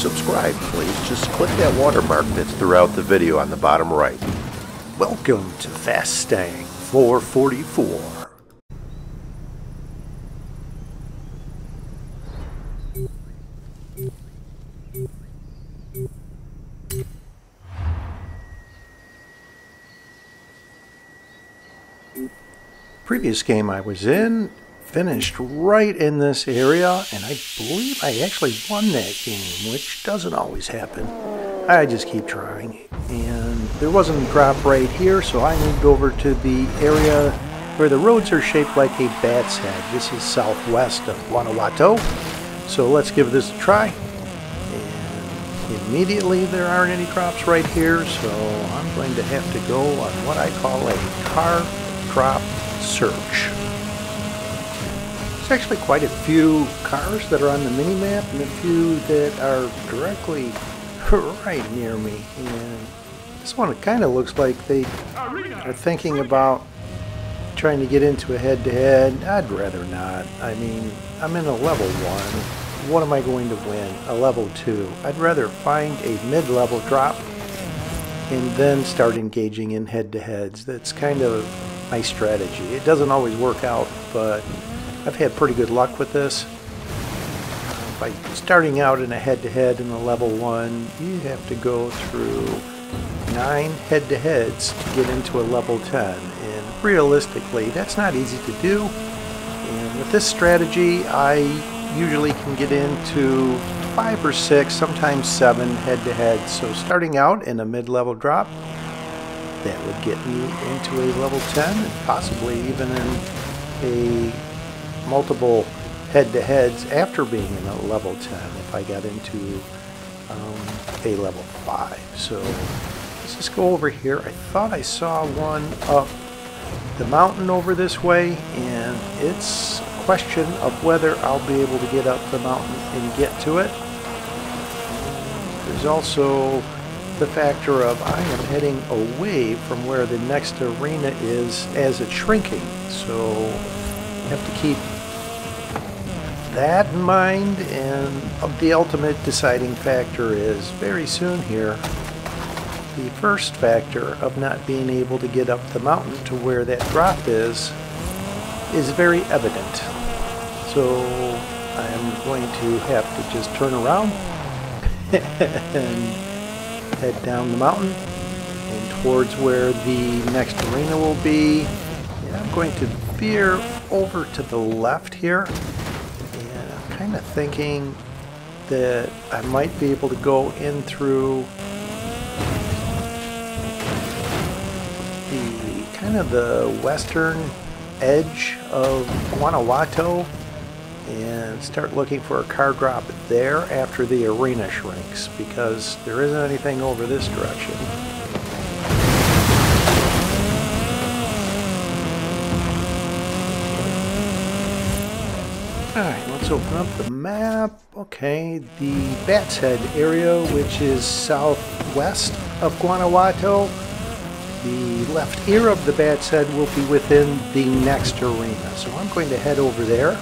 subscribe, please just click that watermark that's throughout the video on the bottom right. Welcome to Fastang 444. Previous game I was in finished right in this area, and I believe I actually won that game, which doesn't always happen. I just keep trying. And there wasn't a drop right here, so I moved over to the area where the roads are shaped like a bat's head. This is southwest of Guanajuato, so let's give this a try. And immediately there aren't any drops right here, so I'm going to have to go on what I call a car drop search. There's actually quite a few cars that are on the mini-map and a few that are directly right near me. And this one, it kind of looks like they are thinking about trying to get into a head-to-head. I'd rather not. I mean, I'm in a level 1. What am I going to win? A level 2. I'd rather find a mid-level drop and then start engaging in head-to-heads. That's kind of my strategy. It doesn't always work out, but I've had pretty good luck with this. By starting out in a head-to-head in a level 1, you have to go through 9 head-to-heads to get into a level 10, and realistically that's not easy to do. And with this strategy I usually can get into 5 or 6, sometimes 7 head-to-heads. So starting out in a mid-level drop, that would get me into a level 10 and possibly even in a multiple head-to-heads after being in a level 10 if I got into a level 5. So let's just go over here. I thought I saw one up the mountain over this way, and it's a question of whether I'll be able to get up the mountain and get to it. There's also the factor of I am heading away from where the next arena is as it's shrinking, so I have to keep that in mind. And the ultimate deciding factor is very soon here, the first factor of not being able to get up the mountain to where that drop is very evident. So I'm going to have to just turn around and head down the mountain and towards where the next arena will be. And I'm going to veer over to the left here, and I'm kind of thinking that I might be able to go in through the kind of the western edge of Guanajuato and start looking for a car drop there after the arena shrinks, because there isn't anything over this direction. Alright, let's open up the map. Okay, the Bat's Head area, which is southwest of Guanajuato. The left ear of the Bat's Head will be within the next arena, so I'm going to head over there.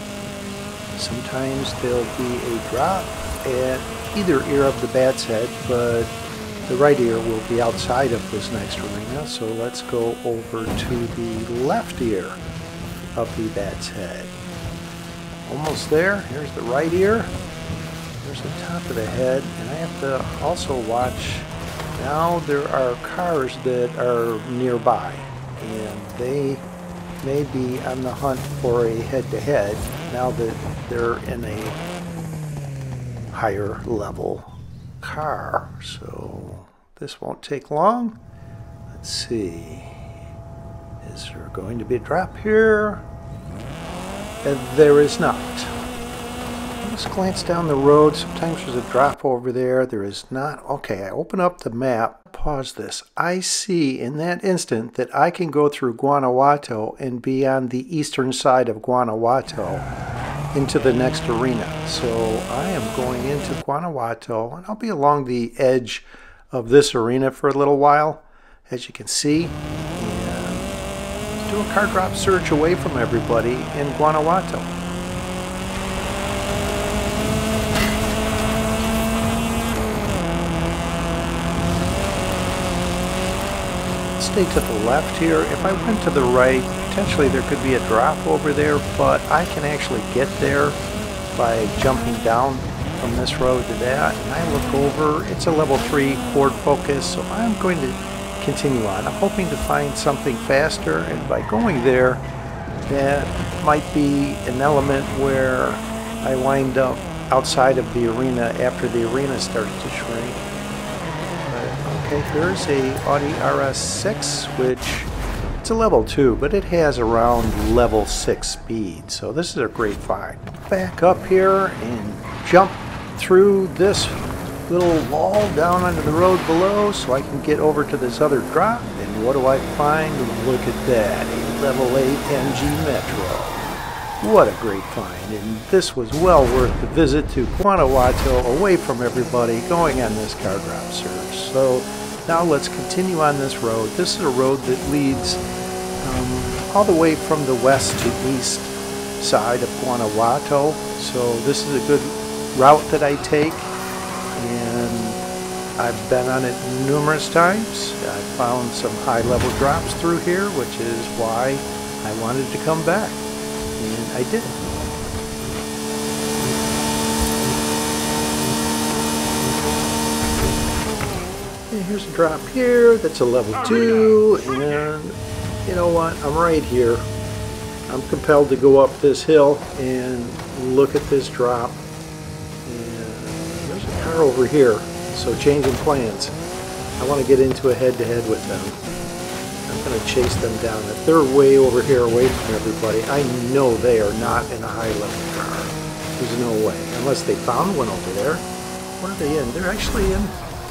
Sometimes there'll be a drop at either ear of the Bat's Head, but the right ear will be outside of this next arena. So let's go over to the left ear of the Bat's Head. Almost there. Here's the right ear. There's the top of the head, and I have to also watch. Now there are cars that are nearby, and they may be on the hunt for a head-to-head now that they're in a higher level car. So this won't take long. Let's see. Is there going to be a drop here? And there is not. Let's glance down the road. Sometimes there's a drop over there. There is not. Okay, I open up the map. Pause this. I see in that instant that I can go through Guanajuato and be on the eastern side of Guanajuato into the next arena. So I am going into Guanajuato, and I'll be along the edge of this arena for a little while, as you can see. And do a car drop search away from everybody in Guanajuato. stay to the left here. If I went to the right, potentially there could be a drop over there, but I can actually get there by jumping down from this road to that. And I look over, it's a level 3 Ford Focus, so I'm going to continue on. I'm hoping to find something faster, and by going there, that might be an element where I wind up outside of the arena after the arena starts to shrink. Okay, here's a Audi RS6, which it's a level 2, but it has around level 6 speed, so this is a great find. Back up here and jump through this little wall down onto the road below so I can get over to this other drop. And what do I find? Look at that, a level 8 MG Metro. What a great find, and this was well worth the visit to Guanajuato, away from everybody, going on this car drop search. So now let's continue on this road. This is a road that leads all the way from the west to east side of Guanajuato. So this is a good route that I take, and I've been on it numerous times. I found some high-level drops through here, which is why I wanted to come back. And I did. And here's a drop here that's a level 2, and you know what, I'm right here. I'm compelled to go up this hill and look at this drop. And there's a car over here, so changing plans. I want to get into a head-to-head with them. I'm going to chase them down. If they're way over here away from everybody, I know they are not in a high-level car. There's no way. Unless they found one over there. What are they in? They're actually in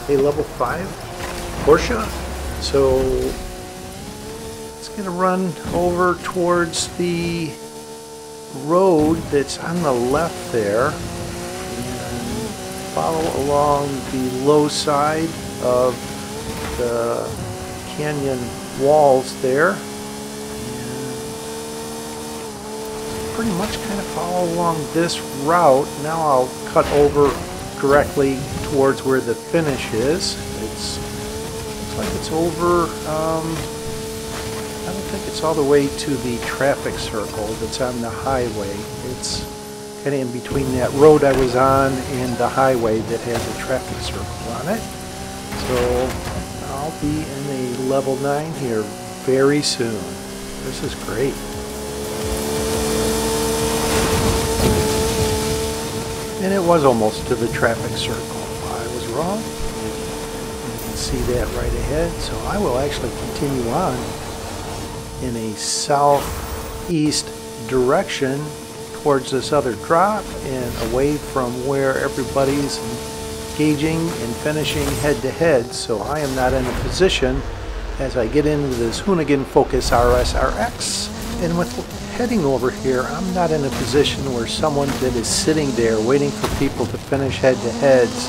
a level 5 Porsche. So it's going to run over towards the road that's on the left there and follow along the low side of the canyon walls there, and pretty much kind of follow along this route. Now I'll cut over directly towards where the finish is. Looks like it's over, I don't think it's all the way to the traffic circle that's on the highway. It's kind of in between that road I was on and the highway that has a traffic circle on it. So I'll be in a level 9 here very soon. This is great. And it was almost to the traffic circle. I was wrong. You can see that right ahead. So I will actually continue on in a southeast direction towards this other drop and away from where everybody's engaging and finishing head-to-head, so I am not in a position as I get into this Hoonigan Focus RS RX. And with heading over here, I'm not in a position where someone that is sitting there waiting for people to finish head-to-heads,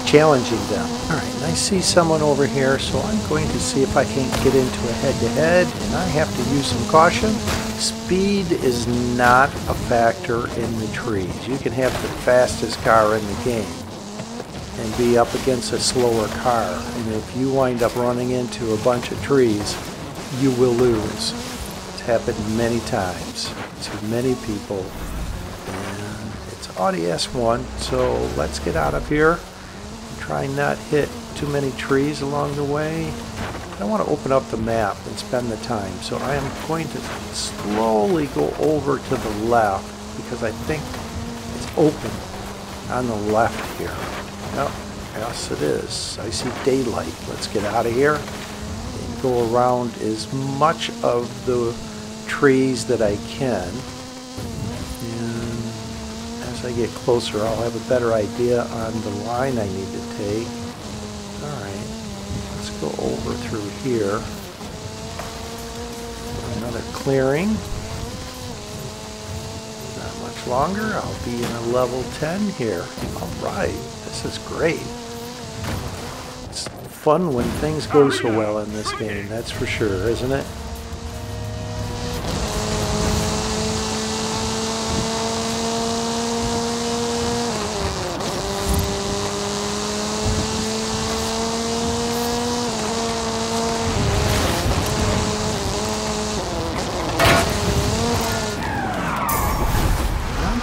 challenging them. Alright, and I see someone over here, so I'm going to see if I can't get into a head-to-head, and I have to use some caution. Speed is not a factor in the trees. You can have the fastest car in the game and be up against a slower car, and if you wind up running into a bunch of trees, you will lose. It's happened many times to many people, and it's Audi S1, so let's get out of here and try not hit too many trees along the way. I want to open up the map and spend the time, so I am going to slowly go over to the left because I think it's open on the left here. Oh, yes it is. I see daylight. Let's get out of here and go around as much of the trees that I can. And as I get closer, I'll have a better idea on the line I need to take. Alright, let's go over through here. Another clearing. Not much longer. I'll be in a level 10 here. Alright. This is great. It's fun when things go so well in this game, that's for sure, isn't it?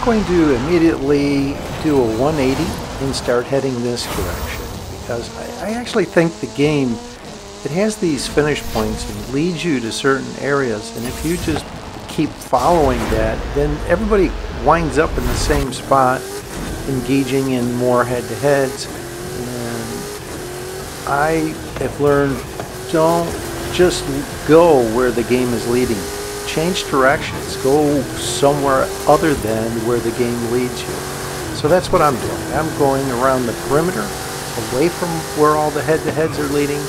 going to immediately do a 180 and start heading this direction, because I actually think the game, it has these finish points and leads you to certain areas, and if you just keep following that, then everybody winds up in the same spot, engaging in more head-to-heads. And I have learned, don't just go where the game is leading. Change directions. Go somewhere other than where the game leads you. So that's what I'm doing. I'm going around the perimeter, away from where all the head-to-heads are leading.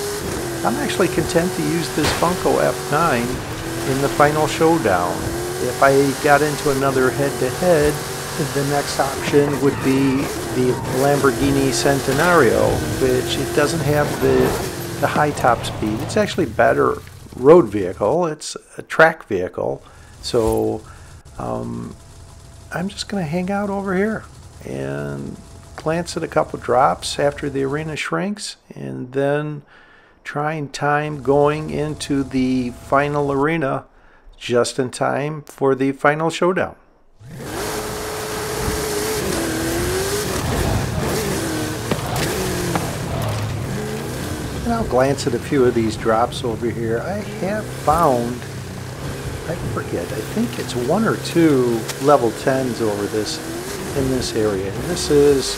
I'm actually content to use this Funko F9 in the final showdown. If I got into another head-to-head, the next option would be the Lamborghini Centenario, which it doesn't have the high top speed. It's actually better road vehicle. It's a track vehicle. So I'm just going to hang out over here and glance at a couple drops after the arena shrinks, and then try and time going into the final arena just in time for the final showdown. And I'll glance at a few of these drops over here. I have found, I forget, I think it's 1 or 2 level 10s over this in this area. And this is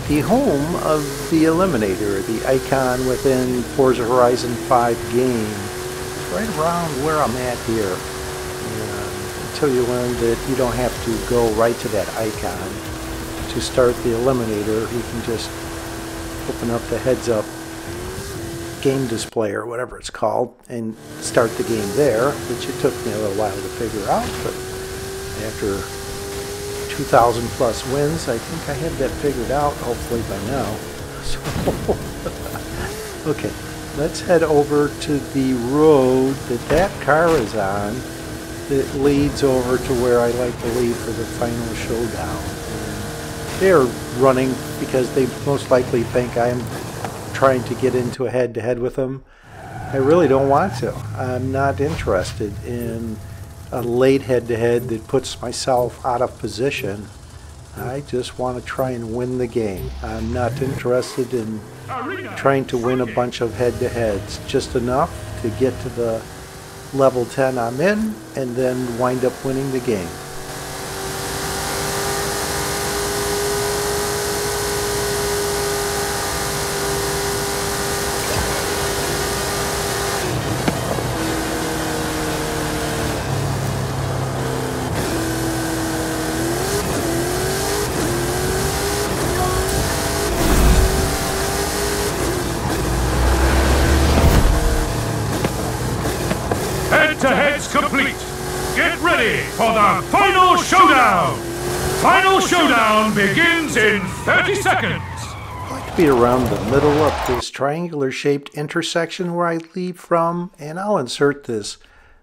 the home of the Eliminator, the icon within Forza Horizon 5 game. It's right around where I'm at here. And until you learn that you don't have to go right to that icon to start the Eliminator, you can just open up the heads-up game display or whatever it's called and start the game there, which it took me a little while to figure out, but after 2,000 plus wins, I think I have that figured out, hopefully by now. So, okay, let's head over to the road that car is on that leads over to where I like to leave for the final showdown. And they're running because they most likely think I'm trying to get into a head-to-head with them. I really don't want to. I'm not interested in a late head-to-head that puts myself out of position. I just want to try and win the game. I'm not interested in trying to win a bunch of head-to-heads. Just enough to get to the level 10 I'm in and then wind up winning the game. Head-to-heads complete. Get ready for the final showdown. Final showdown begins in 30 seconds. I like to be around the middle of this triangular-shaped intersection where I leave from, and I'll insert this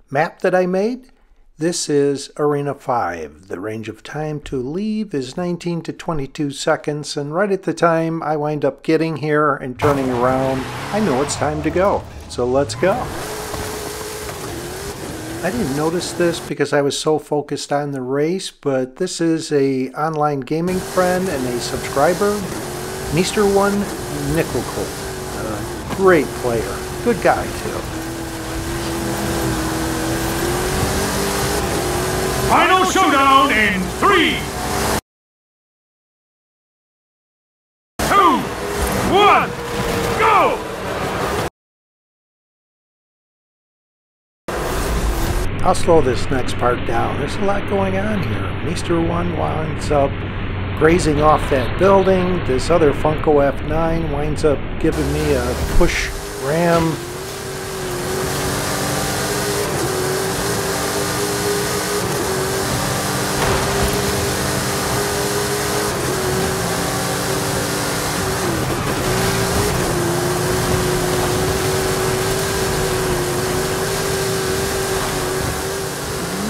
map that I made. This is Arena 5. The range of time to leave is 19 to 22 seconds, and right at the time I wind up getting here and turning around, I know it's time to go. So let's go. I didn't notice this because I was so focused on the race, but this is a online gaming friend and a subscriber, MestorOne NickelColt. Great player. Good guy, too. Final showdown in 3, 2, 1, go! I'll slow this next part down. There's a lot going on here. MestorOne winds up grazing off that building. This other Funko F9 winds up giving me a push ram.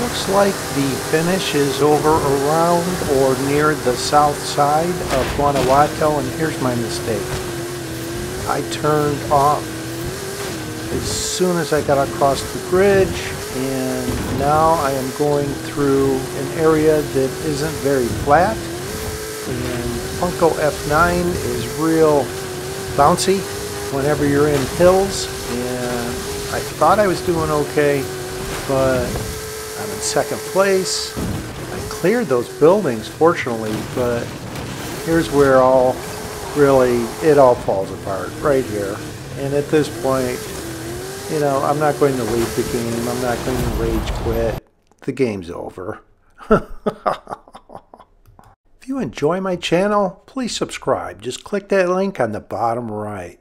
Looks like the finish is over around or near the south side of Guanajuato, and here's my mistake. I turned off as soon as I got across the bridge, and now I am going through an area that isn't very flat, and Funko F9 is real bouncy whenever you're in hills, and I thought I was doing okay, but I'm in second place. I cleared those buildings fortunately, but here's where it all falls apart right here. And at this point, you know, I'm not going to leave the game. I'm not going to rage quit. The game's over. If you enjoy my channel, please subscribe. Just click that link on the bottom right.